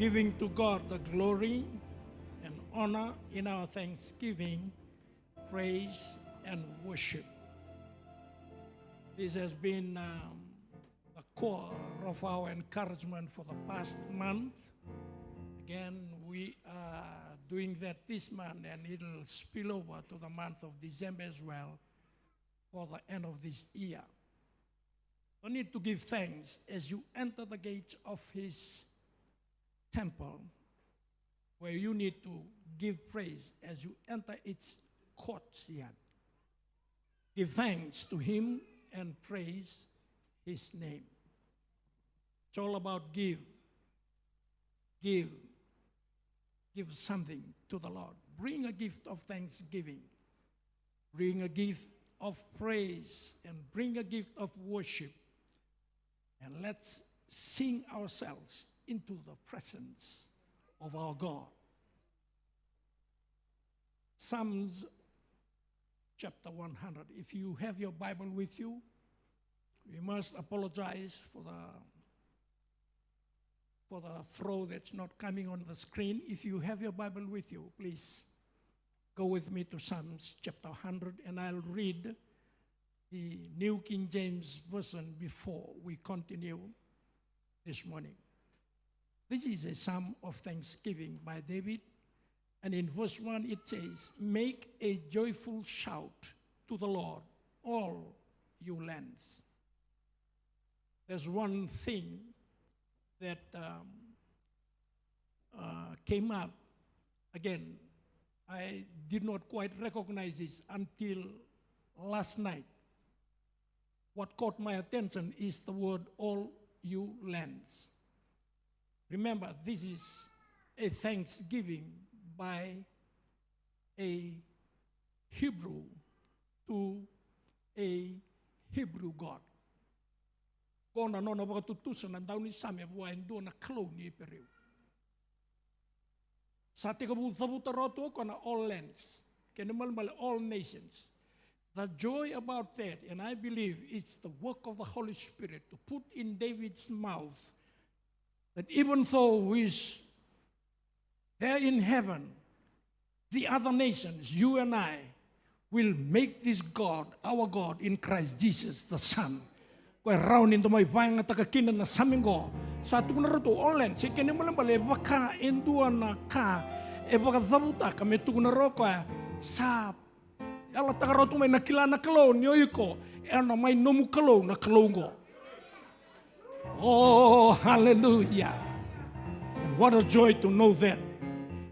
Giving to God the glory and honor in our thanksgiving, praise, and worship. This has been the core of our encouragement for the past month. Again, we are doing that this month, and it'll spill over to the month of December as well for the end of this year. You need to give thanks as you enter the gates of His temple, where you need to give praise as you enter its courtyard. Give thanks to Him and praise His name. It's all about give something to the Lord. Bring a gift of thanksgiving. Bring a gift of praise and bring a gift of worship. And let's sing ourselves into the presence of our God. Psalms chapter 100. If you have your Bible with you, we must apologize for the throw that's not coming on the screen. If you have your Bible with you, please go with me to Psalms chapter 100, and I'll read the New King James Version before we continue this morning. This is a psalm of thanksgiving by David, and in verse 1 it says, "Make a joyful shout to the Lord, all you lands." There's one thing that came up. Again, I did not quite recognize this until last night. What caught my attention is the word "all you lands." Remember, this is a thanksgiving by a Hebrew to a Hebrew God. Kona nona wakatutusan ang daw ni Samia buhayin doon na klow ni Periw. Sa tika buta roto ko na all lands, kinamal all nations. The joy about that, and I believe it's the work of the Holy Spirit to put in David's mouth that even though he's there in heaven, the other nations, you and I, will make this God, our God, in Christ Jesus, the Son. Kaya round into my vine at takakinan na samingo. Sa tukuna roto online, si kene mo lang bale baka enduan na ka e baka zabuta kami tukuna roko sa ala taka roto may nakila na kalo niyo iko na may nomu kalo na kalongo. Oh, hallelujah. And what a joy to know that.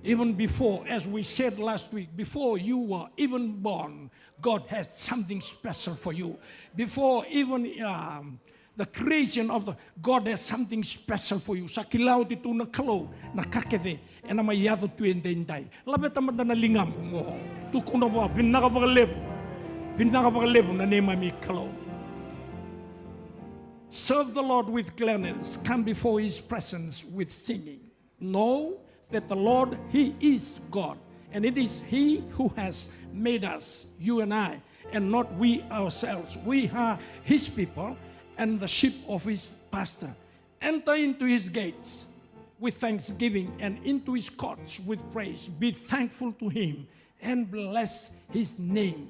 Even before, as we said last week, before you were even born, God had something special for you. Before even the creation of God has something special for you. Sa kilaw dito na kalo, na kakede, e na may yato tuyendenday. Labet naman na lingam mo. Tukuna mo, pinakapagalepo na nema mi kalo. Serve the Lord with gladness. Come before His presence with singing. Know that the Lord, He is God. And it is He who has made us, you and I, and not we ourselves. We are His people and the sheep of His pasture. Enter into His gates with thanksgiving and into His courts with praise. Be thankful to Him and bless His name.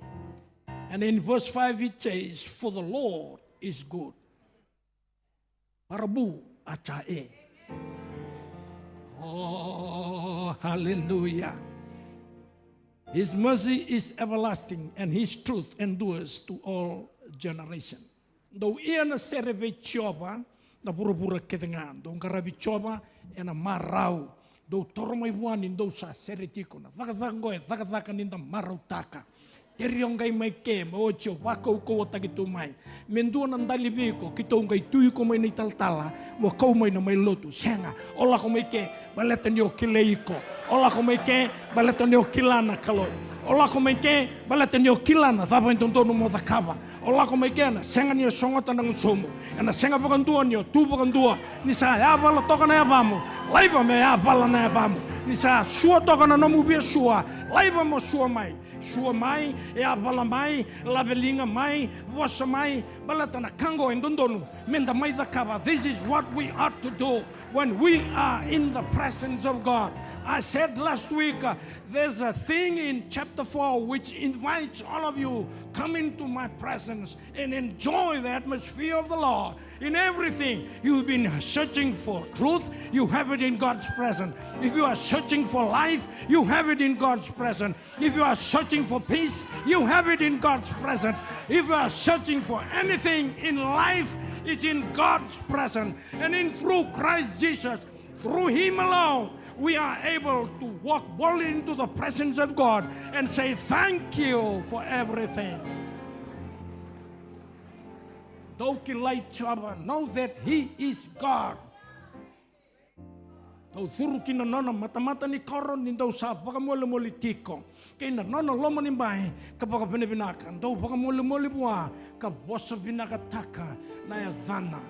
And in verse 5 it says, for the Lord is good. Parabu achae. Oh, hallelujah. His mercy is everlasting, and His truth endures to all generations. Though iana sereve choba, na pura-pura ketengan, do karabi choba, and a marau, do tormai one in those seretiko, na vaka in the marutaka. Teriongay may kem, ocho, wako ko tagitu may. Mendua ng dalibiko, kitong kay tuyo ko may nitaltala, wakaw may na may loto. Senga, ola ko may ke, balatan yo kileiko. Ola ko may ke, balatan yo kilana kalo. Ola ko may ke, balatan yo kilana, thapa yung tontono mo takava. Ola ko may ke na, senga niyo songatan ng sumo. Na senga pakandua niyo, tu pakandua. Nisa, yabala toka na yabamo. Laiba me yabala na yabamo. Nisa, sua toka na namubia sua. Laiba mo sua may. Sua mai, e avala mai, labelinga mai, wasa mai, balatana kango and dondonu, menda mai dakava. This is what we ought to do when we are in the presence of God. I said last week, there's a thing in chapter 4 which invites all of you, come into my presence and enjoy the atmosphere of the Lord. In everything you've been searching for truth, you have it in God's presence. If you are searching for life, you have it in God's presence. If you are searching for peace, you have it in God's presence. If you are searching for anything in life, it's in God's presence. And through Christ Jesus, through Him alone, we are able to walk boldly into the presence of God and say, thank you for everything. Know that He is God. Tau thuru kina nona mata-mata ni koron ni dau sa pakamole-mole tiko. Kina nona loma ni mai kapaka pinipinakan. Dau pakamole-mole bua ka bosa pinakataka na ya dhana.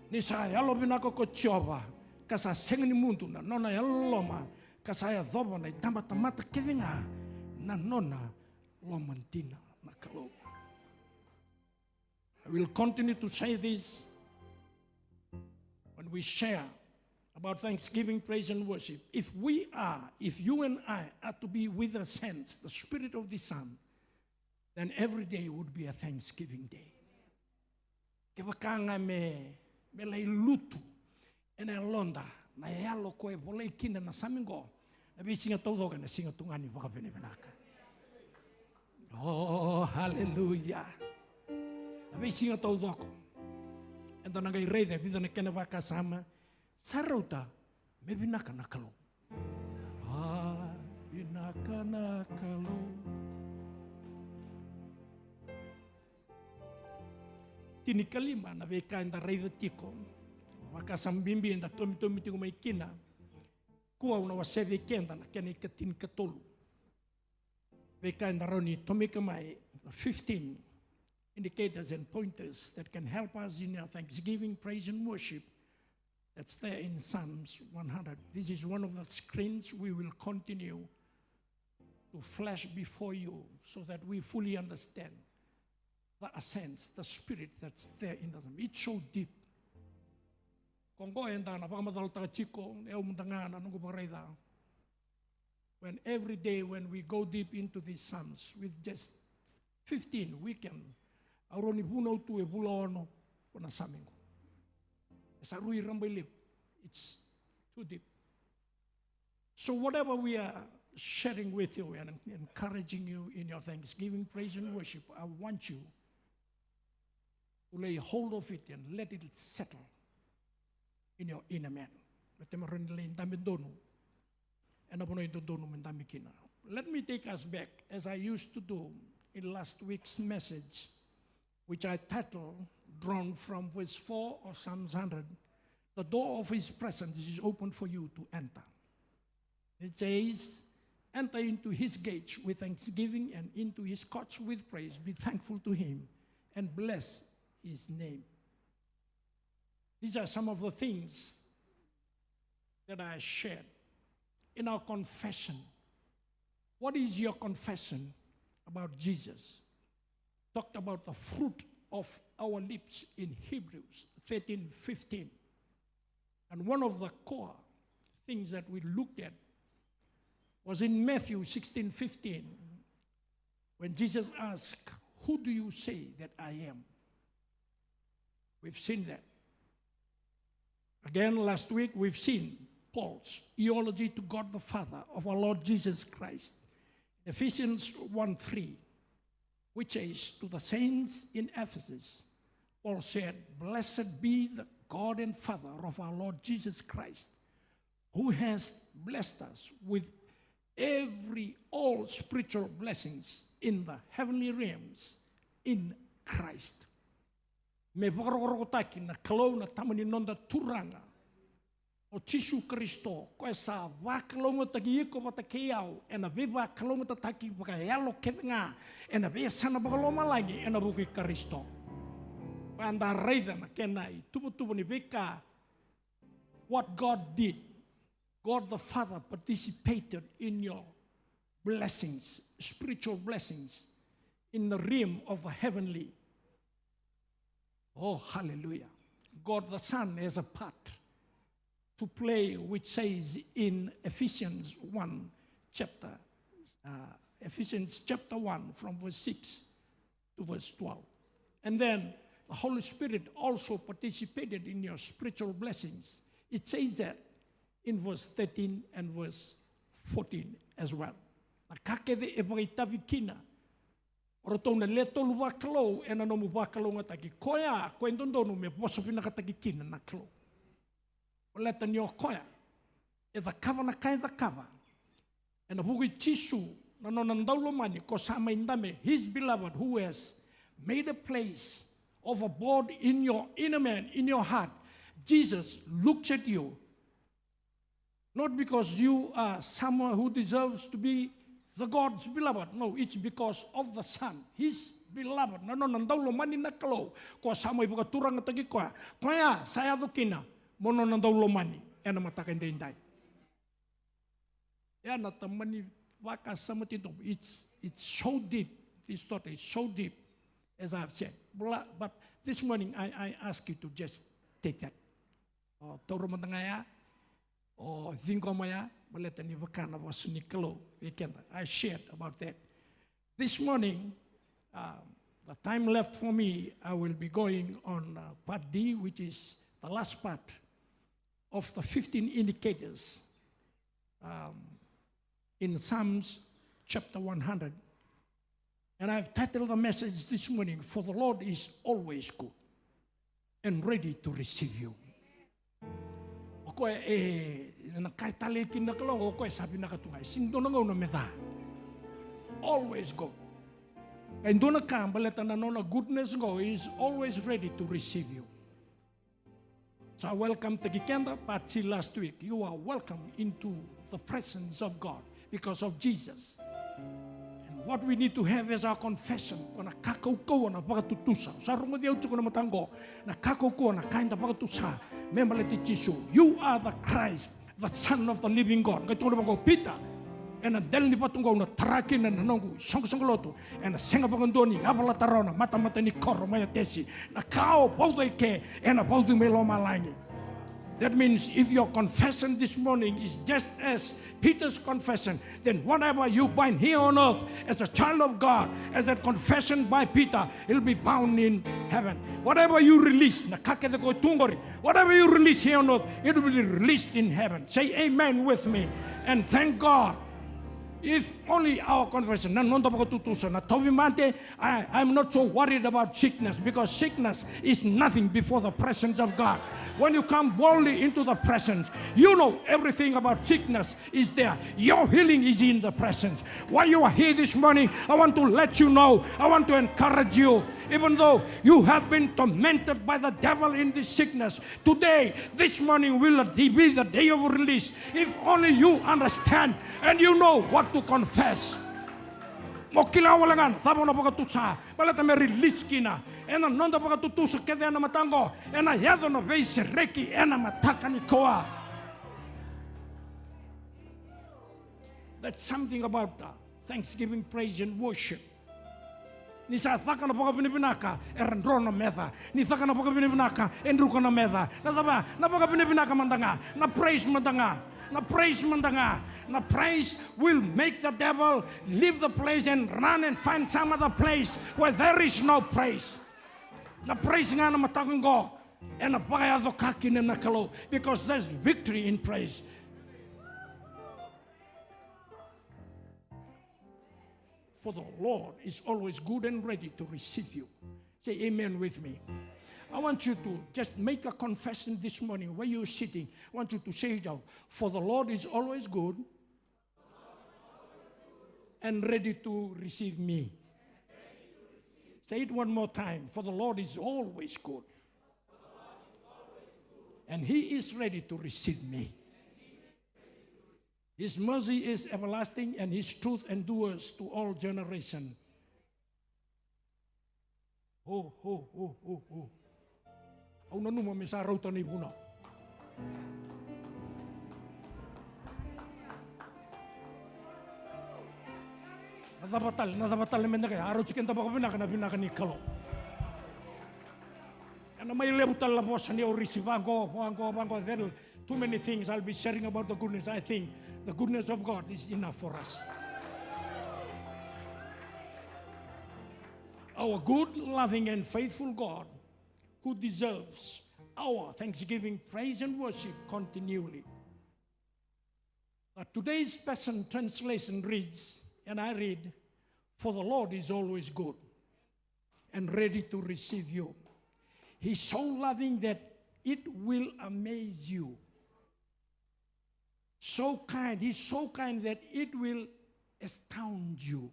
Ni sa yalo pinako ko tioba kasa senga ni muntu na nona yalo loma kasa ya dhoba na itamata-mata kevinga na nona lomantina na kalo. I will continue to say this when we share about Thanksgiving, praise, and worship. If you and I are to be with a sense, the Spirit of the Son, then every day would be a Thanksgiving day. Kebakanga me lay lutu ena londa na yalo ko e bolei kina na samingo na bisinga todo ka na singa tungani baka penepenaka. Oh, hallelujah. Abi singa tau doko. Ento nagai reide bisa na kena baka sama sarauta me binaka na kalo. Binaka na kalo. Tini kalima na beka enda reide tiko. Baka sambimbi enda tomi tiko mai kina. Kua una waseve kenda na kena ikatin katolu. Beka enda roni tomi kamai 15 indicators and pointers that can help us in our thanksgiving, praise, and worship. That's there in Psalms 100. This is one of the screens we will continue to flash before you so that we fully understand the essence, the spirit that's there in the Psalm. It's so deep. When every day when we go deep into these Psalms with just 15, we can aroni puno tu e bulono wana samingo. Esarui rambai it's too deep. So whatever we are sharing with you and encouraging you in your thanksgiving, praise, and worship, I want you to lay hold of it and let it settle in your inner man. Let me take us back, as I used to do in last week's message, which I titled, drawn from verse 4 of Psalms 100, the door of His presence is open for you to enter. It says, enter into His gates with thanksgiving and into His courts with praise. Be thankful to Him and bless His name. These are some of the things that I shared in our confession. What is your confession about Jesus? Talked about the fruit of our lips in Hebrews 13:15. And one of the core things that we looked at was in Matthew 16:15, when Jesus asked, who do you say that I am? We've seen that. Again, last week we've seen Paul's eulogy to God the Father of our Lord Jesus Christ. Ephesians 1:3, which is to the saints in Ephesus. Paul said, "Blessed be the God and Father of our Lord Jesus Christ, who has blessed us with all spiritual blessings in the heavenly realms in Christ." Me whakarokotaki na kalau na tamani nonda turanga o Tisu Kristo ko sa wakalonga tagi iko patakiau ena beba kalonga tataki baka yalo kevenga ena be sana bakaloma lagi ena buki Kristo panda reida na kenai tubu ni beka what God did. God the Father participated in your blessings, spiritual blessings in the realm of the heavenly. Oh, hallelujah. God the Son has a part to play, which says in Ephesians chapter 1, from verse 6 to verse 12. And then the Holy Spirit also participated in your spiritual blessings. It says that in verse 13 and verse 14 as well. Kakede evaitavikina. Orotona leto luwaklo ena no mubakalo ngataki. Koya koendondo me bosofina katakikina na klo. Oleta nyo koya. Eda kava na kai da kava. Ena bugi chisu na no nandaulo mani ko sama indame his beloved who has made a place of abode in your inner man, in your heart. Jesus looks at you. Not because you are someone who deserves to be the God's beloved. No, it's because of the Son, His beloved. No, nandaulo mani nakalo. Ko sama ibu katurang tagi ko. Kaya saya dukina mono nandaulo mani ena matakan dendai. Ya na tamani waka sama tito. It's so deep. This thought is so deep, as I've said. But this morning I ask you to just take that. Toro matangaya. O Zinkomaya, Baletani Vakana was Nikolo. I shared about that. This morning, the time left for me, I will be going on part D, which is the last part of the 15 indicators in Psalms chapter 100. And I've titled the message this morning, "For the Lord is always good and ready to receive you." Koe na kai tale kina kalongo koe sabi na katungai sindona ngau meda always go and dona kambaleta na nona goodness go is always ready to receive you. So I welcome the Gikenda Patsi last week. You are welcome into the presence of God because of Jesus. And what we need to have is our confession. Kona kakauko na pakatutusa. Sarungo dia utuko na matango na kakauko na kainda pakatusa. You are the Christ, the Son of the living God. Peter, and a delni patungo na tarakin and nongu, songoloto, and a singapangondoni, abalatarona, matamatani koro, mayatesi, na kao, ke, and a paudu meloma langi. That means if your confession this morning is just as Peter's confession, then whatever you bind here on earth as a child of God, as a confession by Peter, it will be bound in heaven. Whatever you release, whatever you release here on earth, it will be released in heaven. Say amen with me. And thank God. If only our confession, I'm not so worried about sickness, because sickness is nothing before the presence of God. When you come boldly into the presence, you know everything about sickness is there. Your healing is in the presence. While you are here this morning, I want to let you know, I want to encourage you, even though you have been tormented by the devil in this sickness, today, this morning will be the day of release. If only you understand and you know what to confess. Mokila walangan, tabo na pagatusa, balata me release kina, ena nonda pagatutusa kede na matango, ena yado na veise reki, ena mataka ni koa. That's something about thanksgiving, praise, and worship. Ni sa thaka na pagapinipinaka, erandro na metha. Ni thaka na pagapinipinaka, endruko na metha. Na taba, na pagapinipinaka mandanga, na praise mandanga, na praise mandanga. Now praise will make the devil leave the place and run and find some other place where there is no praise. Na praise nga na matagang go. And a bayadokaki and nakalo, because there's victory in praise. For the Lord is always good and ready to receive you. Say amen with me. I want you to just make a confession this morning where you're sitting. I want you to say it out. For the Lord is always good and ready to receive me. Say it one more time. For the Lord is always good. And He is ready to receive me. His mercy is everlasting and His truth endures to all generations. Oh. Au na numa me sa rauta ni puna. Nadabatal men kaya aro chicken tabaka pinaka ni kalo. And may lebutal la boss ni orisi bango there too many things I'll be sharing about the goodness. I think the goodness of God is enough for us. Our good, loving, and faithful God, who deserves our thanksgiving, praise, and worship continually. But today's Passion Translation reads, and I read, for the Lord is always good and ready to receive you. He's so loving that it will amaze you. So kind, He's so kind that it will astound you.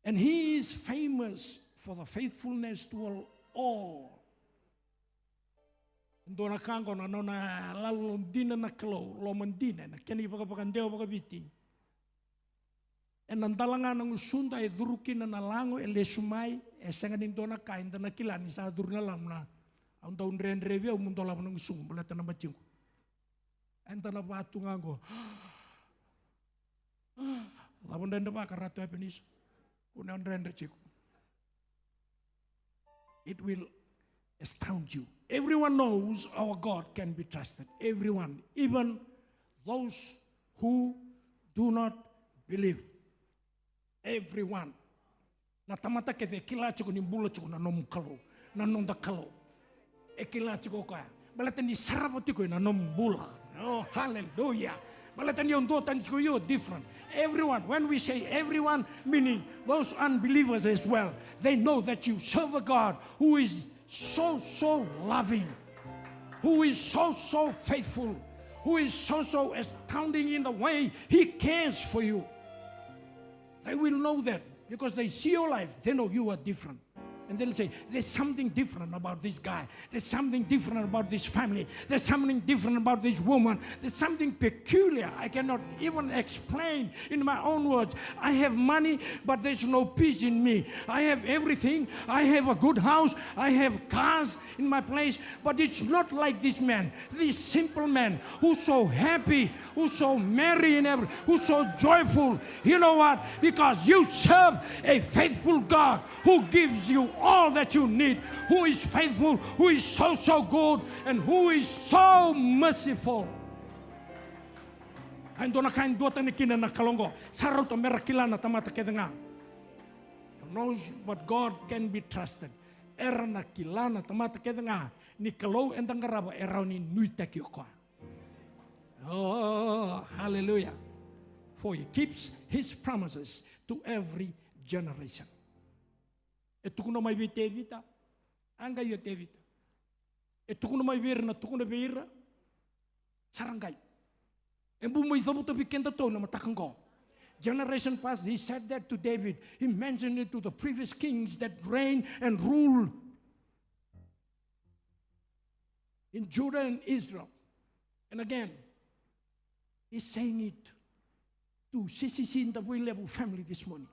And He is famous for the faithfulness to all. Ndona kango na nona lalondina na klo, lomandina na kani pakapakandeo pakabiti. E nandalanga ng usunda e durukin na nalango e lesumay e senganin dona kain na kilani sa durna lam na ang daun ren revia umundo lam ng usung balata na macing. Enta na batu ngango. Labon dan ba karatu epenis. Kunan ren reciku. It will astound you. Everyone knows our God can be trusted. Everyone, even those who do not believe. Everyone. Na tamata kete kila chiko ni bula chiko na nom kalo, na nom da kalo. E kila chiko ka. Balata ni sarapoti ko na nom bula. Oh, hallelujah. Balata ni ondo tan chiko yo different. Everyone, when we say everyone, meaning those unbelievers as well, they know that you serve a God who is so loving, who is so faithful, who is so astounding in the way He cares for you. They will know that because they see your life, they know you are different. And they'll say, there's something different about this guy. There's something different about this family. There's something different about this woman. There's something peculiar I cannot even explain in my own words. I have money, but there's no peace in me. I have everything. I have a good house. I have cars in my place. But it's not like this man, this simple man who's so happy, who's so merry and everything, who's so joyful. You know what? Because you serve a faithful God who gives you all that you need, who is faithful, who is so good, and who is so merciful. Ando na kain dua tani kina na kalongo sarau to merakila na tamata kedenga. Knows what God can be trusted. Era na kila na tamata kedenga ni kalau endang garaba erau ni nuita kioko. Oh, hallelujah! For He keeps His promises to every generation. E tukuna mai vite vita, anga yo te vita. E tukuna mai vera na tukuna vera, sarangai. E bu mai zabuta bikenda to na matakango. Generation past, He said that to David. He mentioned it to the previous kings that reigned and ruled in Judah and Israel. And again, He's saying it to CCC Davuilevu family this morning.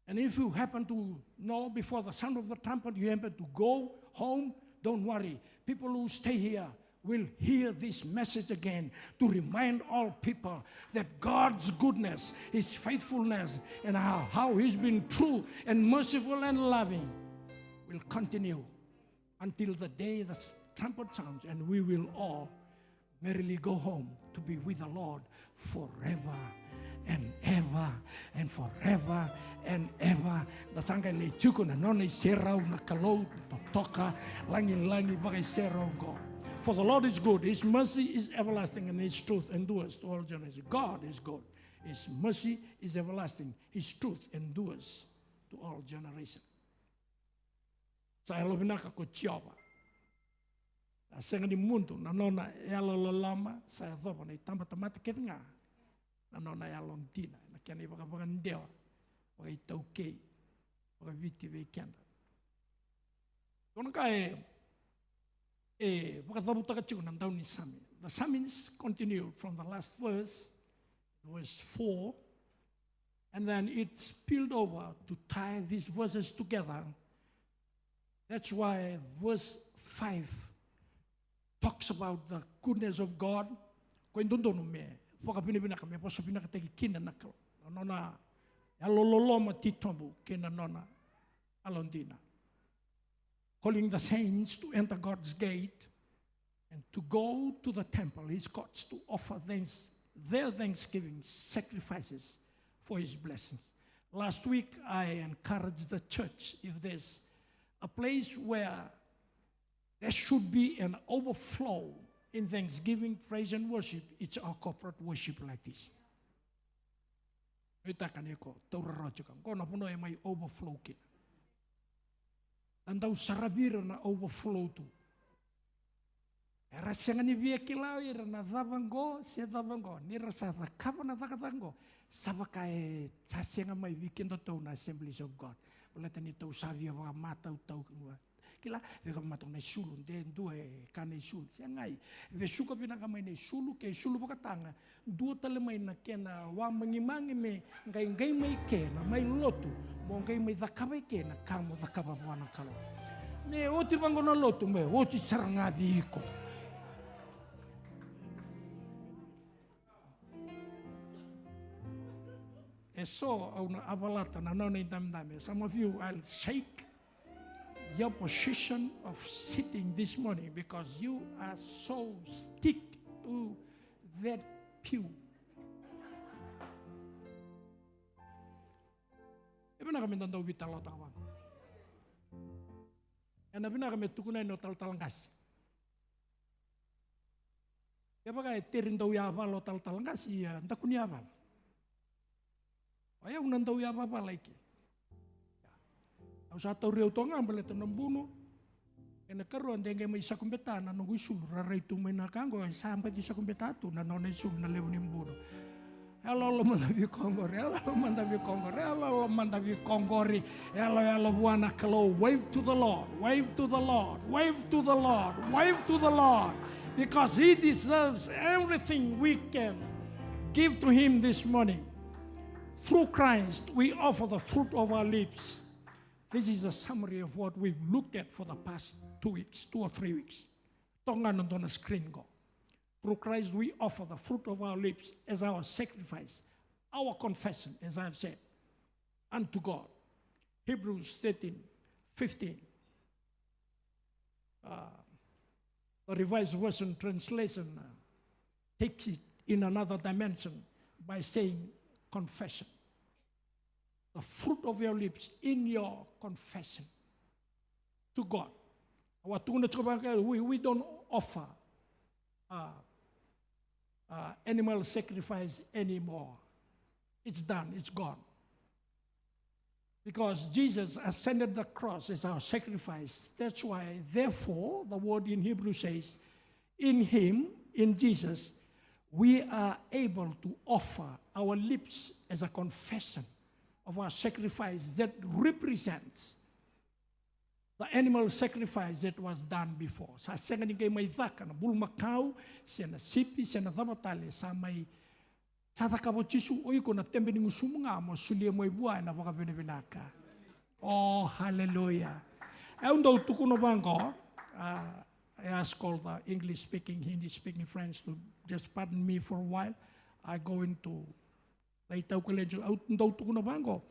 And if you happen to know before the sound of the trumpet, you happen to go home, don't worry. People who stay here will hear this message again to remind all people that God's goodness, His faithfulness, and how He's been true and merciful and loving will continue until the day the trumpet sounds and we will all merrily go home to be with the Lord forever and ever and forever and ever. Dasanga le chuko na nona serau na kalau toka langi bagai serau go. For the Lord is good, His mercy is everlasting, and His truth endures to all generations. God is good, His mercy is everlasting, His truth endures to all generations. Saya lobinaka ko chiova. Asenga ni muntu na nona yalo lama saya thoba na itamba tamata ketnga. Na nona yalo ntina na kiani baka ndewa. Baka itauke. Baka viti ve kianda. Kono ka baka thobu taka chiku na ndau ni sami. The sermons continued from the last verse 4, and then it spilled over to tie these verses together. That's why verse 5 talks about the goodness of God. Calling the saints to enter God's gate and to go to the temple, His courts, to offer their thanksgiving sacrifices for His blessings. Last week, I encouraged the church, if there's a place where there should be an overflow in thanksgiving, praise, and worship, it's our corporate worship like this. Overflow. And those sarabira na overflow tu. Era sengani via kilau ira na dhavango, se dhavango. Nira sa dhakapa na dhakatango. Sabakai sasenga mai weekend to na Assemblies of God. Boleh ni tau savia wa mata tau kua. Kila veka matong na sulu de due kane sulu. Sengai ve suka pina kamai na sulu ke sulu bakatanga. Dua tale mai na kena wa mangimangi me ngai mai kena mai lotu. Mo ngai mai dhakapa kena kamo dhakapa buana kalo. Me oti bango na lotu me oti saranga viko. So some of you, I'll shake your position of sitting this morning because you are so stick to that pew. And I've never tukuna no taltalangas. Yabaga terindo yaval taltalangas ya ndakunyaval. Ayaw nandaw ya papa like. Au sa tau reu tonga ambele tanambuno. Ena karuan dengue mai sakumbeta na nungu isul rarai tu mai nakango sampai di sakumbeta tu na nona isul na lewu nimbuno. Hello mandavi kongore, hello mandavi kongore, hello mandavi kongori, hello buana kalo. Wave to the Lord, wave to the Lord, wave to the Lord, wave to the Lord, because He deserves everything we can give to Him this morning. Through Christ, we offer the fruit of our lips. This is a summary of what we've looked at for the past 2 weeks, 2 or 3 weeks. Tongan on the screen go. Through Christ, we offer the fruit of our lips as our sacrifice, our confession, as I've said, unto God. Hebrews 13:15. The Revised Version translation takes it in another dimension by saying, confession. The fruit of your lips in your confession to God. We don't offer animal sacrifice anymore. It's done, it's gone. Because Jesus ascended the cross as our sacrifice. That's why, therefore, the word in Hebrew says, in Him, in Jesus, we are able to offer our lips as a confession of our sacrifice that represents the animal sacrifice that was done before. Sa senga ni kay may thaka na bulmakau, siya na sipi, siya na thamatale, sa may sa thakabo chisu, oy ko na tembe ni ngusumunga mo, sulia mo ibuay na baka binibinaka. Oh, hallelujah. Ayun daw tukuno bangko, I ask all the English-speaking, Hindi-speaking friends to just pardon me for a while. I go into laitau college out daw tukuno bangko.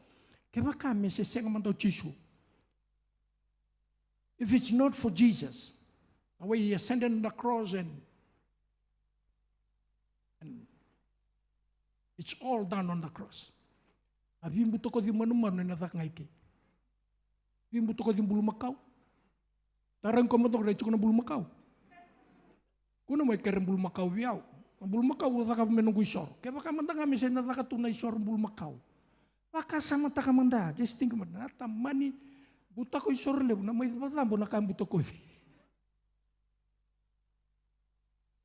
Kaya kami sa senga man daw chisu. If it's not for Jesus, the way He ascended on the cross and It's all done on the cross. Abimbu toko di manu-manu na tak ngaiki. Abimbu toko di bulu makau. Tarang ko motok dai na bulu makau. Kuno mai kerem bulu makau biau. Bulu makau taka menunggu isor. Kaya baka manda kami sa nataka tunay isor bulu makau. Baka sama taka manda. Just think about it. Tamani buta ko isor lebu na may batambo na kambuto ko.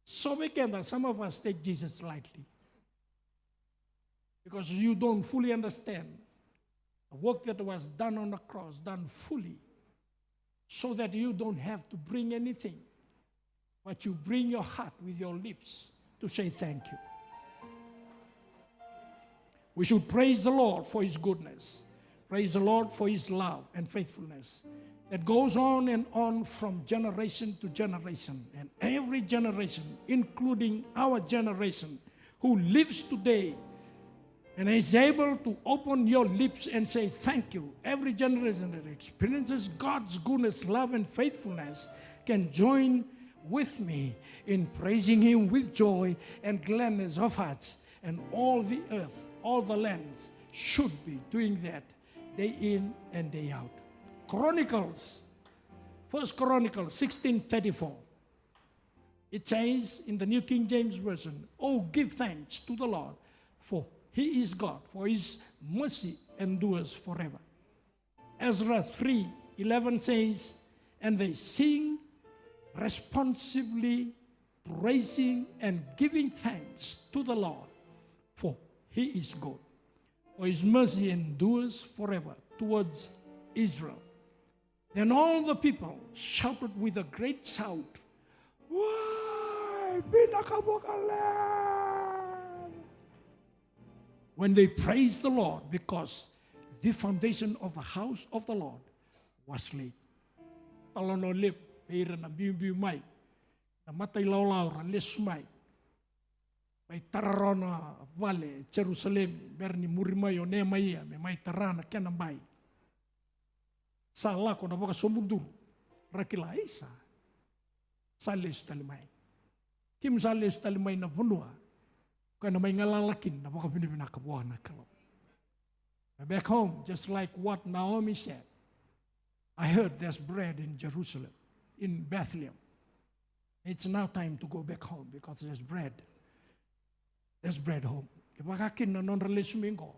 So we can that some of us take Jesus lightly. Because you don't fully understand the work that was done on the cross, done fully, so that you don't have to bring anything, but you bring your heart with your lips to say thank you. We should praise the Lord for His goodness. Praise the Lord for His love and faithfulness that goes on and on from generation to generation. And every generation, including our generation, who lives today and is able to open your lips and say thank you. Every generation that experiences God's goodness, love, and faithfulness can join with me in praising Him with joy and gladness of hearts. And all the earth, all the lands should be doing that day in and day out. Chronicles, 1 Chronicles 16:34. It says in the New King James Version, "Oh, give thanks to the Lord, for He is God, for His mercy endures forever." Ezra 3:11 says, "And they sing responsively, praising and giving thanks to the Lord, for He is good, for His mercy endures forever towards Israel." Then all the people shouted with a great shout, "Why, when they praised the Lord, because the foundation of the house of the Lord was laid. Talono lip, eira na biu mai, na matai laulau ra les mai. Mai tararona vale, Jerusalem, berni murimai o ne maia, me mai tarana kena mai. Sa lako na baka somundur, rakila isa. Sa les talimai. Kim sa les talimai na vunua, kaya na may ngalalakin na baka pinipinakabuhan na kalau. Back home, just like what Naomi said, I heard there's bread in Jerusalem, in Bethlehem. It's now time to go back home because there's bread. There's bread home. Ibakakin na non relisumingo.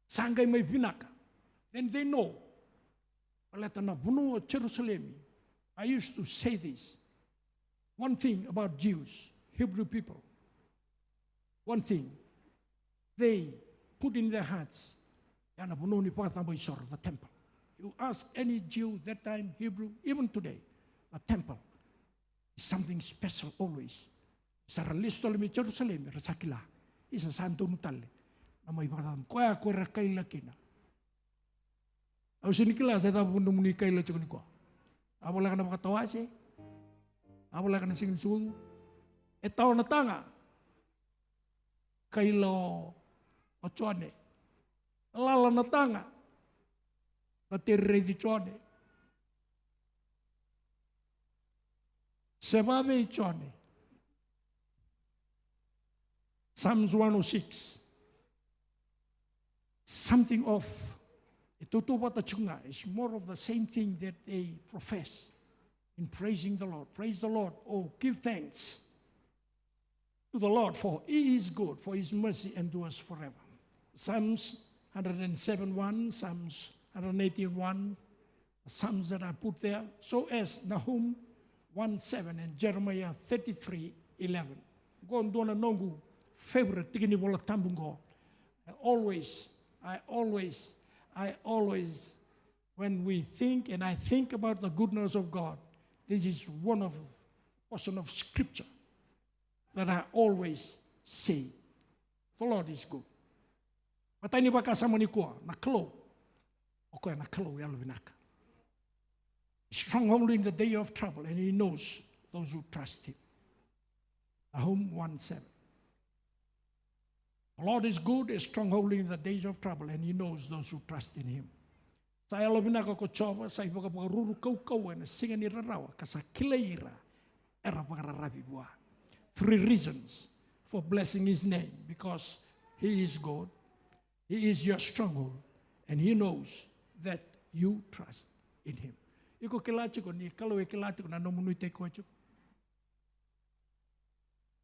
Sangay may pinaka. Then they know. Paleta na buno Jerusalem. I used to say this. One thing about Jews, Hebrew people. One thing. They put in their hearts. Yana buno ni patambo isor, the temple. You ask any Jew that time, Hebrew, even today, the temple is something special always. Sa ralisto mi Jerusalem, rasakila, isa santo nutale, na may patam, kuya kuya kaila kina. Au sinikila sa tapo muni kaila chukuni ko. Awala ka na makatawasi, awala ka na singin sul, etaw na tanga, kailo ochuane, lala na tanga, natirre di chuane, sebabe chuane. Psalms 106. Something of it's more of the same thing that they profess in praising the Lord. Praise the Lord. Oh, give thanks to the Lord, for He is good, for His mercy endures forever. Psalms 107:1, Psalms 118:1, Psalms that I put there, so as Nahum 1:7 and Jeremiah 33:11. Go on dona nongu favorite tigini bola tambungo. I always, when we think and I think about the goodness of God, this is one of portion of scripture that I always say. The Lord is good. Matay ni baka sa manikuwa, naklo. Okay, naklo yalo binaka. Stronghold in the day of trouble, and He knows those who trust Him. Nahum 1:7. The Lord is good, a stronghold in the days of trouble, and He knows those who trust in Him. Sa alo binaka ko choba, sa iba ka ruru kau na singa ni rarawa, kasa kilaira, era pakararabi bua. 3 reasons for blessing His name, because He is God. He is your stronghold. And He knows that you trust in Him. Iko kilatiko ni kalau e kilatiko na nomunui te kocho.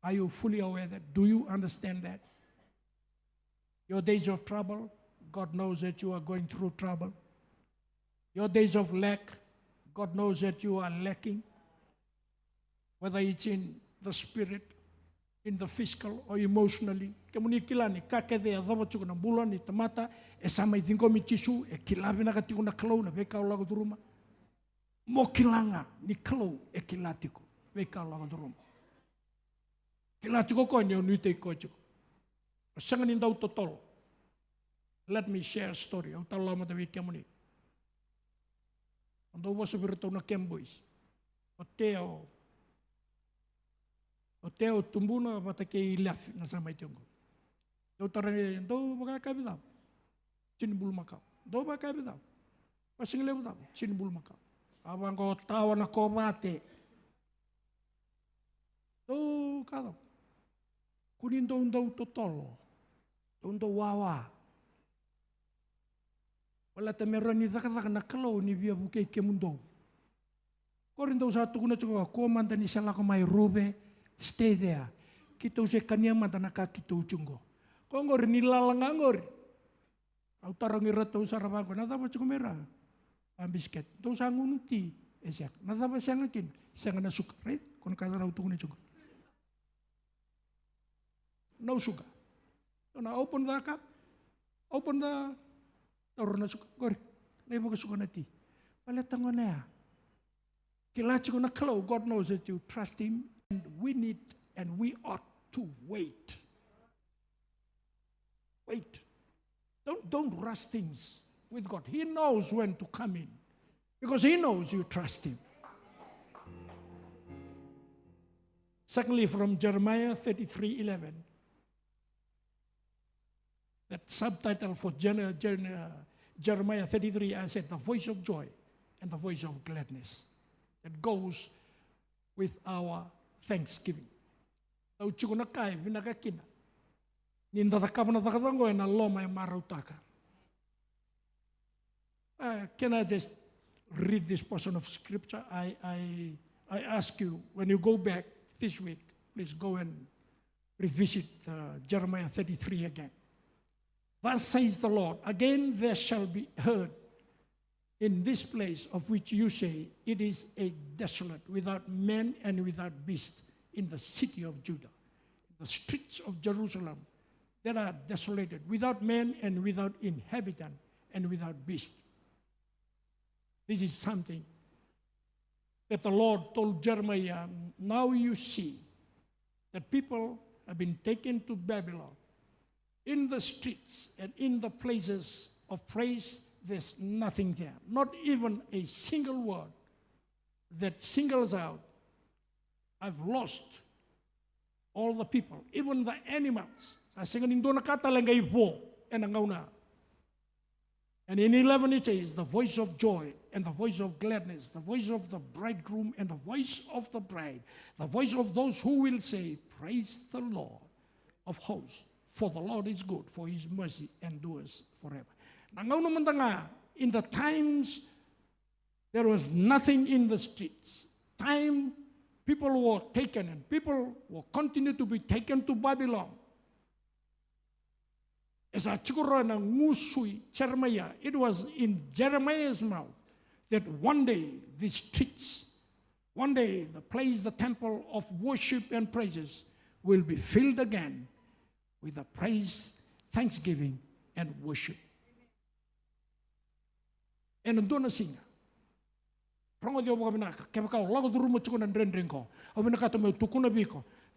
Are you fully aware that? Do you understand that? Your days of trouble, God knows that you are going through trouble. Your days of lack, God knows that you are lacking. Whether it's in the spirit, in the physical, or emotionally. Kemuni kilani, kakede ya dhaba chuko na bula ni tamata, e sama ithingo mitisu, e kilavi na katiko na kalau na veka ulago duruma. Mo kilanga ni kalau e kilatiko, veka ulago duruma. Kilatiko ko ni unite ko chuko. Sangan indau totol. Let me share a story. Au tala mata vi kemuni. Ando waso birto na kembois. O teo tumbuna mata ke ilaf na sama itongo. Do tarane do baka kabida. Chin bul makau. Do baka kabida. Pasing lewu da chin bul makau. Abang ko tawa na ko mate. Do kada. Kunin do totolo. Do wawa. Wala te merani zaka na kalau ni via buke ke mundo. Korin do satu kuna chuko ko manda ni sala ko mai rube. Stay there. Kita usai kania matana kaki tu cunggo. Kongor ni lalang angor. Au tarangi rata usara bago. Nada apa cukup merah. Ambisket. Tu sangun ti. Esyak. Nada apa siangakin. Siangan suka. Right? Kon kata rau tunggu ni juga. No suka. Na open the cup. Open the. Taruh na suka. Gor. Lebo ke suka nanti. Pala tangon ya. Kila cukup na kalau. God knows that you trust Him. And we need and we ought to wait. Wait. Don't rush things with God. He knows when to come in. Because He knows you trust Him. Secondly, from Jeremiah 33:11. That subtitle for Jeremiah 33, I said, the voice of joy and the voice of gladness. That goes with our thanksgiving. Tau chuko na kai vinakakina. Ninda takapa na takatango na loma e marautaka. Can I just read this portion of scripture? I ask you, when you go back this week, please go and revisit Jeremiah 33 again. Thus says the Lord, again there shall be heard in this place of which you say, it is a desolate, without man and without beast, in the city of Judah, the streets of Jerusalem that are desolated, without man and without inhabitant and without beast. This is something that the Lord told Jeremiah. Now you see that people have been taken to Babylon. In the streets and in the places of praise, there's nothing there. Not even a single word that singles out, I've lost all the people, even the animals. And in 11 it says, the voice of joy and the voice of gladness, the voice of the bridegroom and the voice of the bride, the voice of those who will say, praise the Lord of hosts, for the Lord is good, for His mercy endures forever. In the times there was nothing in the streets. People were taken and people will continue to be taken to Babylon. As a chikurana ngusui Jeremiah, it was in Jeremiah's mouth that one day the streets, one day the place, the temple of worship and praises will be filled again with the praise, thanksgiving, and worship. And don't sing.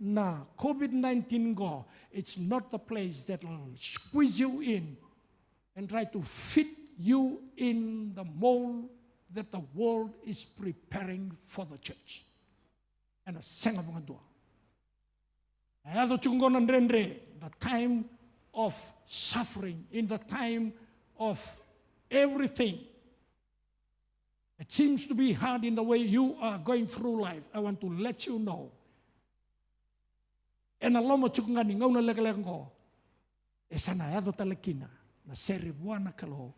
Na COVID-19 go, it's not the place that will squeeze you in and try to fit you in the mold that the world is preparing for the church. And a senga bungadua. The time of suffering, in the time of everything. It seems to be hard in the way you are going through life. I want to let you know. And aloma chukungani ngauna lekaleko e sana eado talakina na sere buana kalo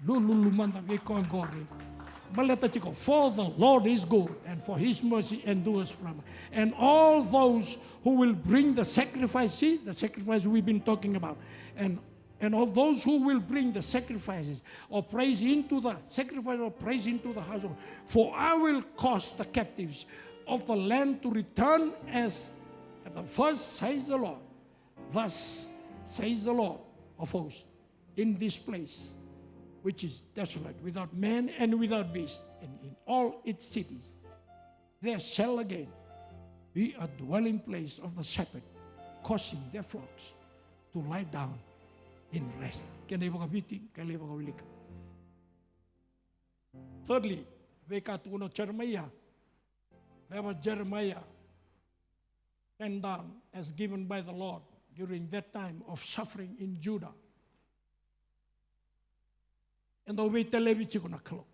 lulu manda veko angori maleta chiko for the Lord is good and for his mercy endures forever. And all those who will bring the sacrifice, see the sacrifice we've been talking about, and all those who will bring the sacrifices of praise into the sacrifice of praise into the house of, for I will cause the captives of the land to return as at the first, says the Lord. Thus says the Lord of hosts, in this place, which is desolate, without man and without beast, and in all its cities, there shall again be a dwelling place of the shepherd, causing their flocks to lie down in rest. Thirdly, Jeremiah penned down as given by the Lord during that time of suffering in Judah. And the way televi chico na klo.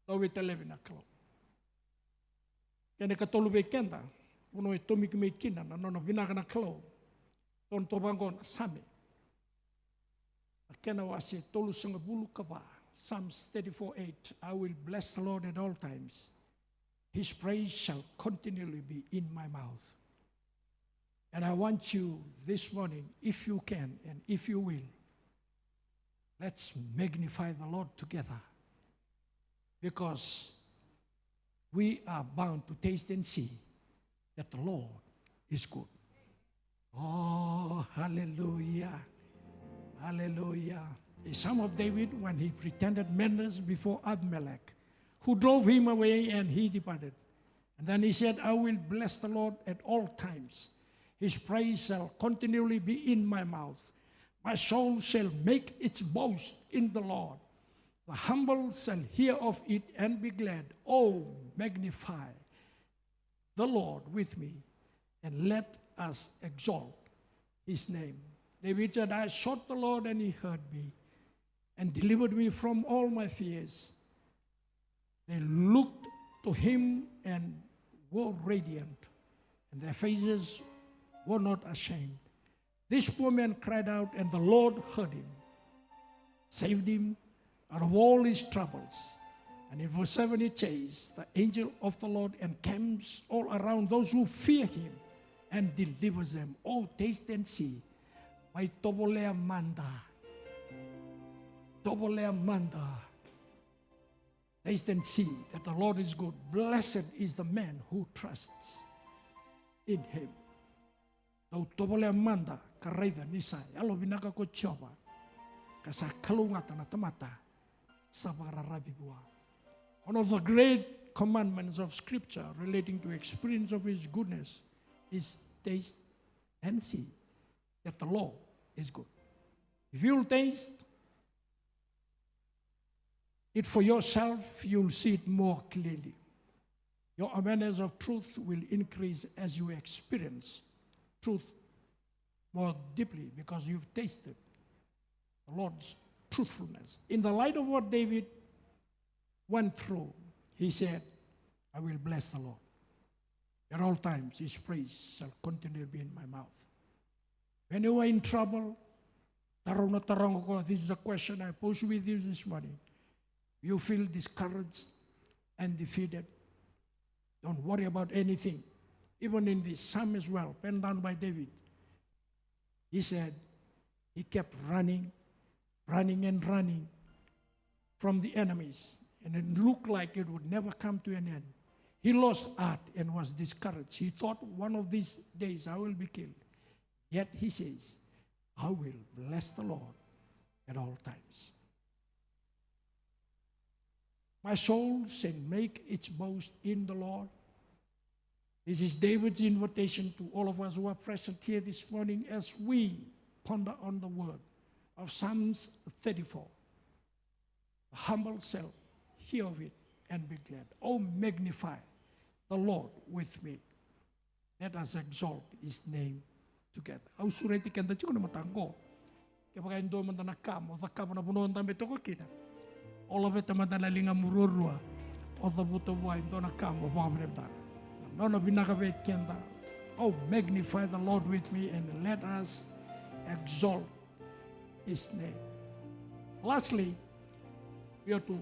The way televi na klo. Kene katolu be kenda, uno e tomi kume kina na nono vinaka na klo. Ton tobango na same. Kena wase tolu sanga bulu kaba. Psalms 34:8. I will bless the Lord at all times. His praise shall continually be in my mouth. And I want you this morning, if you can and if you will, let's magnify the Lord together, because we are bound to taste and see that the Lord is good. Oh, hallelujah. Hallelujah. A Psalm of David when he pretended madness before Abimelech, who drove him away and he departed. And then he said, I will bless the Lord at all times. His praise shall continually be in my mouth. My soul shall make its boast in the Lord. The humble shall hear of it and be glad. Oh, magnify the Lord with me, and let us exalt his name. David said, I sought the Lord, and he heard me and delivered me from all my fears. They looked to him and were radiant, and their faces were not ashamed. This poor man cried out, and the Lord heard him, saved him out of all his troubles. And in verse 7 it says, the angel of the Lord encamps all around those who fear him and delivers them. Oh, taste and see. Mai tobolea manda. Tobolea manda. Taste and see that the Lord is good. Blessed is the man who trusts in him. Tau tobolea manda. Karaida nisai. Alo binaka ko choba. Kasa kalungata na tamata. Sabara rabibua. One of the great commandments of Scripture relating to experience of his goodness is taste and see that the Lord is good. If you'll taste it for yourself, you'll see it more clearly. Your awareness of truth will increase as you experience truth more deeply, because you've tasted the Lord's truthfulness. In the light of what David went through, he said, I will bless the Lord. At all times, his praise shall continually be in my mouth. When you are in trouble, this is a question I pose with you this morning. You feel discouraged and defeated. Don't worry about anything. Even in this psalm as well, penned down by David, he said, he kept running and running from the enemies. And it looked like it would never come to an end. He lost heart and was discouraged. He thought one of these days I will be killed. Yet he says, I will bless the Lord at all times. My soul shall make its boast in the Lord. This is David's invitation to all of us who are present here this morning as we ponder on the word of Psalms 34. The humble shall hear of it and be glad. Oh, magnify the Lord with me. Let us exalt his name together. Au sureti kenda chiko na matango. Ke paka indo mandana kamo, the kamo na buno ndambe toko kita. All of it mandana linga mururua. O the buto wa indo na kamo, wa mremda. Nono binaka ve kenda. Oh, magnify the Lord with me and let us exalt His name. Lastly, we are to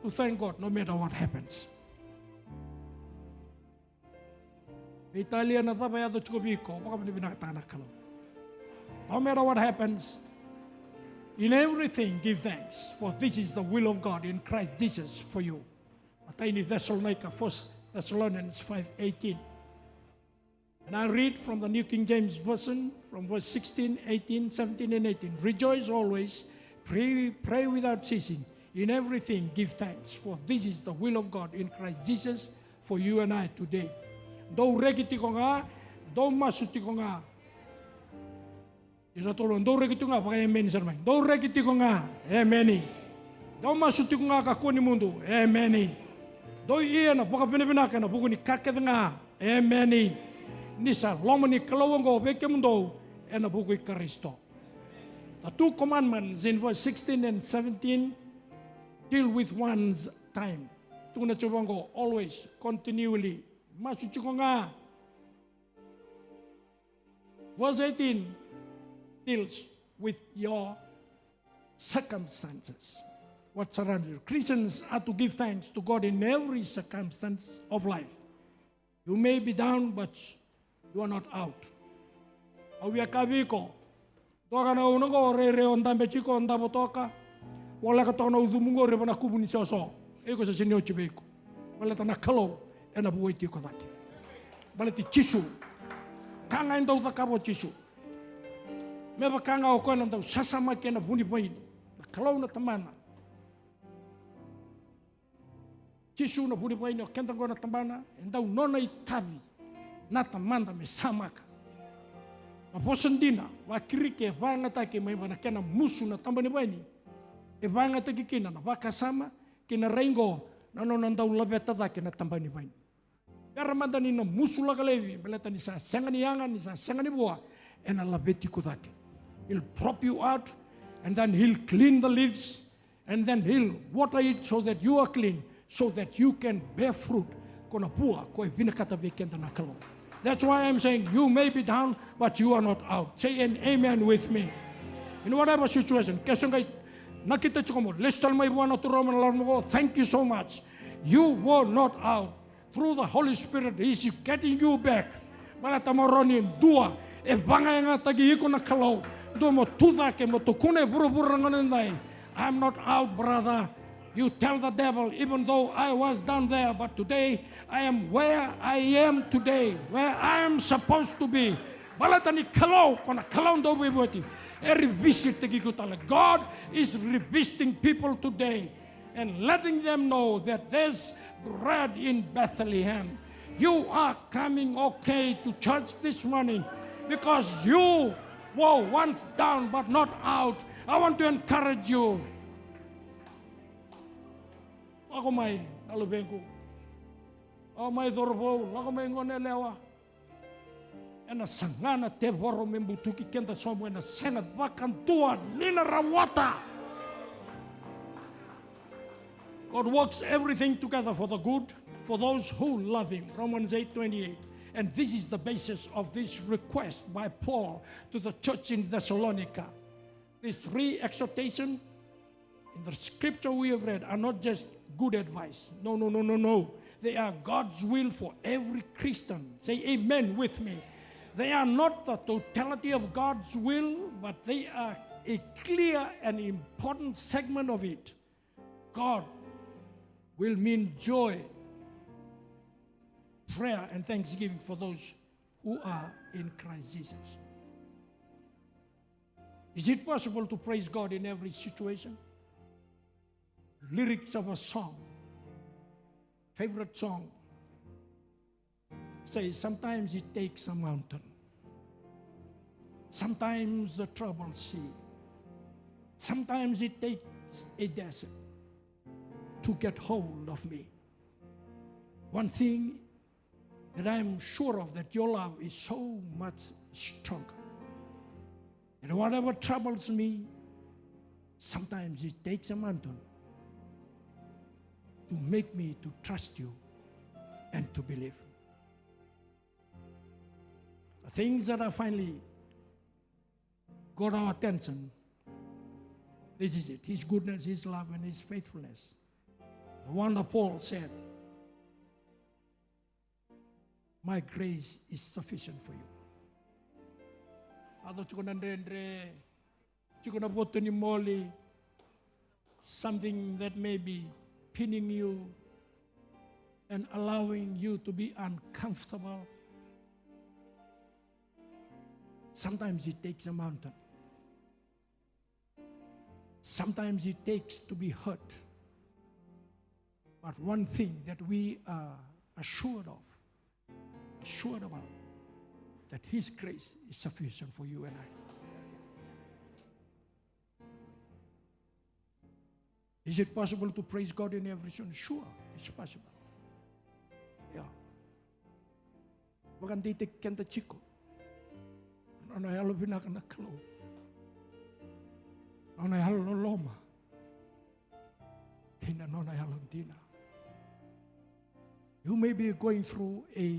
thank God no matter what happens. No matter what happens, in everything give thanks, for this is the will of God in Christ Jesus for you. 1 Thessalonians 5:18. And I read from the New King James Version, from verse 16, 18, 17, and 18. Rejoice always, pray without ceasing. In everything give thanks, for this is the will of God in Christ Jesus for you and I today. Do regiti ko nga, do masuti ko nga. Isa tolong do regiti ko nga, pakai amen sermai. Do regiti ko nga, ameni. Do masuti ko nga kakuni mundo, ameni. Do iya na paka pina na buku ni kaket nga, ameni. Nisa lomani kalawang ko beke mundo, na buku Kristo. The two commandments in verse 16 and 17 deal with one's time. Tuna coba ko always, continually. Masuci ko nga. Verse 18 deals with your circumstances. What surrounds you. Christians are to give thanks to God in every circumstance of life. You may be down, but you are not out. Awia kabiko. Toka na unango re ondambe chiko ondabo toka. Wala ka toka na uzumungo re bana kubuni soso. Eko sa sinyo chibeko. Wala ta nakalo ena buoi tiko daki. Wala ti chisu. Kanga enda uzakabo chisu. Meba kanga oko enda sasama kena buni baini. Nakalo na tamana. Chisu na buni baini kenta go na tamana. Enda unona itavi. Na tamanda me samaka. Maposandina, wakirike vangata ke mai bana kena musu na tambani bani. E vangata ke kina na wakasama kina rengo na no nanda ulabeta da kena tambani bani. Kara mandani na musu la kalevi, beleta ni sa sengani yanga ni sa sengani boa ena labeti kudake. He'll prop you out and then he'll clean the leaves and then he'll water it so that you are clean, so that you can bear fruit. Kona pua ko e vinakata bekenda na kalo. That's why I'm saying you may be down, but you are not out. Say an amen with me. In whatever situation, thank you so much. You were not out. Through the Holy Spirit, He's getting you back. I'm not out, brother. You tell the devil, even though I was down there, but today I am where I am today, where I am supposed to be. God is revisiting people today and letting them know that there's bread in Bethlehem. You are coming okay to church this morning because you were once down but not out. I want to encourage you. Ako may nalubengko. Ako may zorbo, ako may ngonelewa. Ena sangana tevoro membutuki kenta somo ena senat bakantua nina rawata. God works everything together for the good for those who love Him. Romans 8:28. And this is the basis of this request by Paul to the church in Thessalonica. These three exhortations in the scripture we have read are not just good advice. No. They are God's will for every Christian. Say amen with me. They are not the totality of God's will, but they are a clear and important segment of it. God will mean joy, prayer, and thanksgiving for those who are in Christ Jesus. Is it possible to praise God in every situation? Lyrics of a song, favorite song, say sometimes it takes a mountain, sometimes the troubled sea, sometimes it takes a desert to get hold of me. One thing that I am sure of, that your love is so much stronger. And whatever troubles me, sometimes it takes a mountain to make me to trust you and to believe. The things that are finally got our attention, this is it. His goodness, His love, and His faithfulness. No wonder Paul said, my grace is sufficient for you. Ado chukuna ndendre, chukuna botoni moli, something that may be pinning you and allowing you to be uncomfortable. Sometimes it takes a mountain. Sometimes it takes to be hurt. But one thing that we are assured about, that His grace is sufficient for you and I. Is it possible to praise God in every situation? Sure, it's possible. Yeah. Magandite kenta chiko. Ano halo pinakanaklo. Ano halo loma. Hina no halo tina. You may be going through a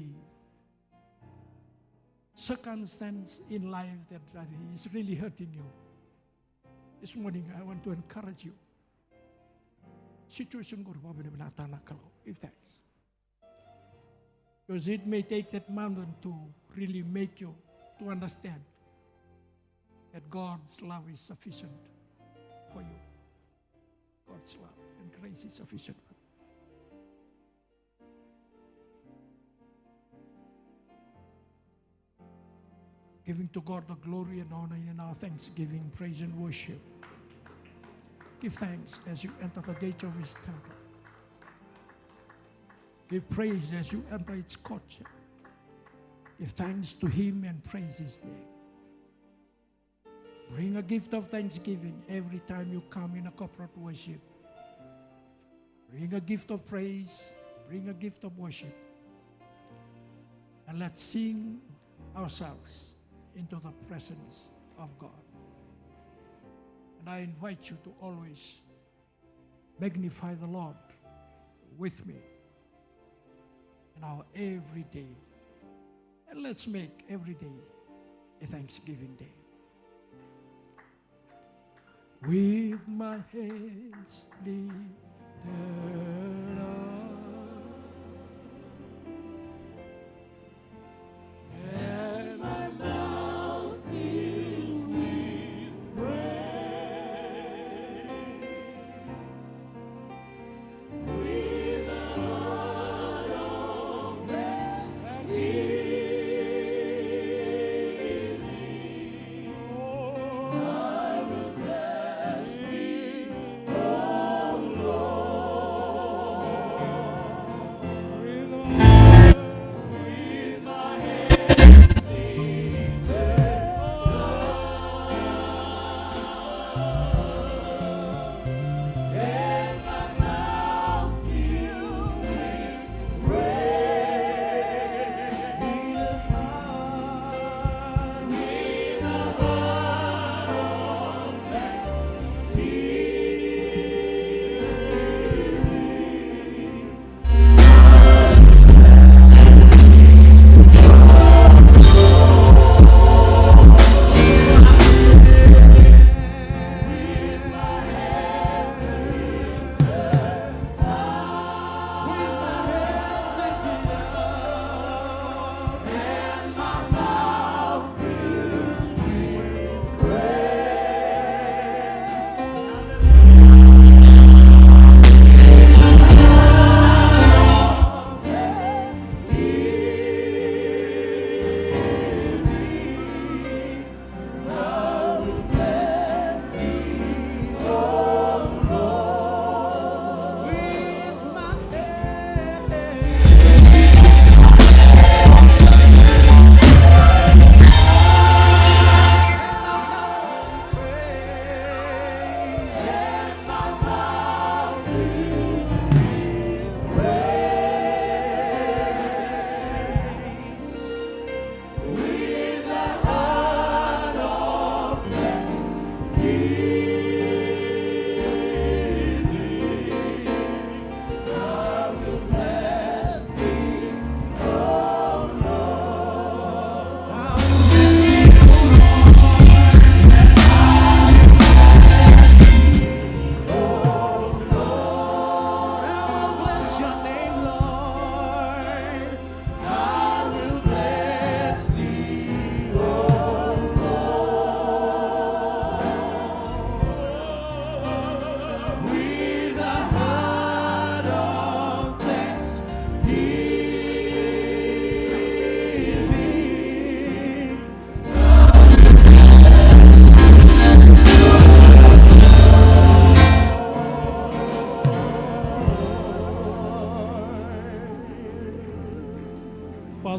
circumstance in life that is really hurting you. This morning I want to encourage you. Situation ko give thanks. Because it may take that mountain to really make you to understand that God's love is sufficient for you. God's love and grace is sufficient for you. Giving to God the glory and honor in our thanksgiving, praise and worship. Give thanks as you enter the gates of His temple. Give praise as you enter its courts. Give thanks to Him and praise His name. Bring a gift of thanksgiving every time you come in a corporate worship. Bring a gift of praise. Bring a gift of worship. And let's sing ourselves into the presence of God. And I invite you to always magnify the Lord with me in our every day. And let's make every day a Thanksgiving day. With my hands lifted up,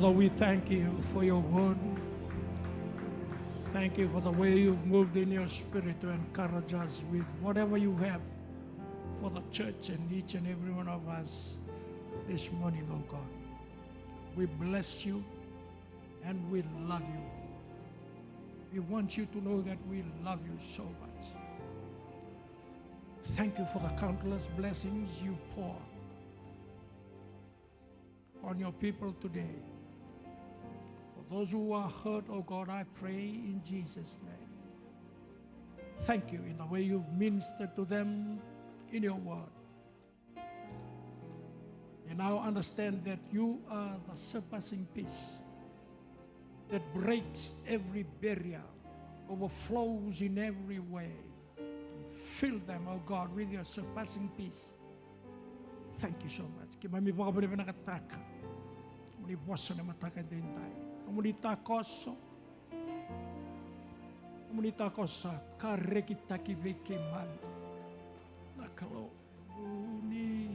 Father, we thank you for your word. Thank you for the way you've moved in your spirit to encourage us with whatever you have for the church and each and every one of us this morning, oh God. We bless you and we love you. We want you to know that we love you so much. Thank you for the countless blessings you pour on your people today. For those who are hurt, oh God, I pray in Jesus' name. Thank you in the way you've ministered to them in your word. They now understand that you are the surpassing peace that breaks every barrier, overflows in every way. Fill them, oh God, with your surpassing peace. Thank you so much. Kimami baka boleh nakataka. Muli bosa na mataka dintay. Muli takoso. Muli takosa karekita kibeke man. Nakalo. Uni.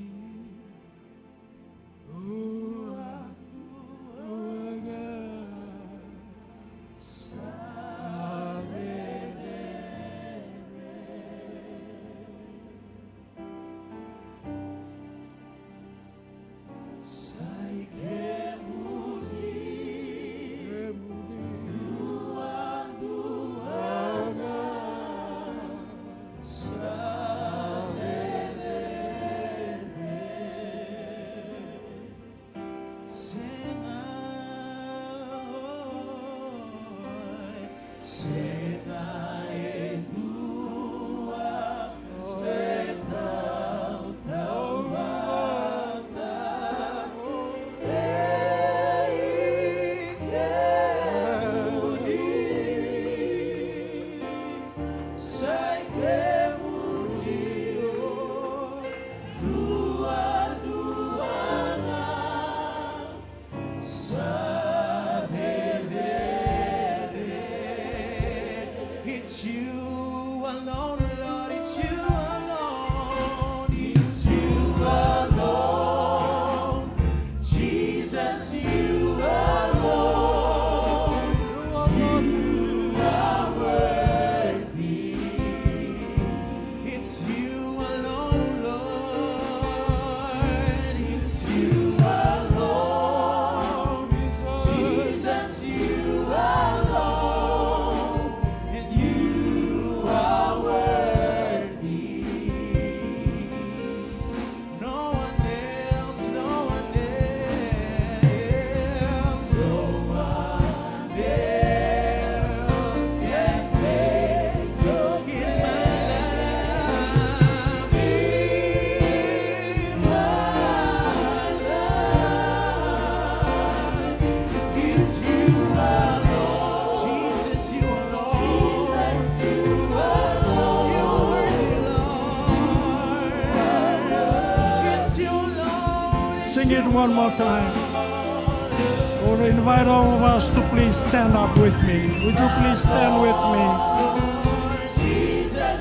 One more time. I want to invite all of us to please stand up with me. Would you please stand with me?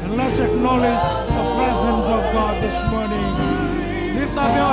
And let's acknowledge the presence of God this morning. Lift up your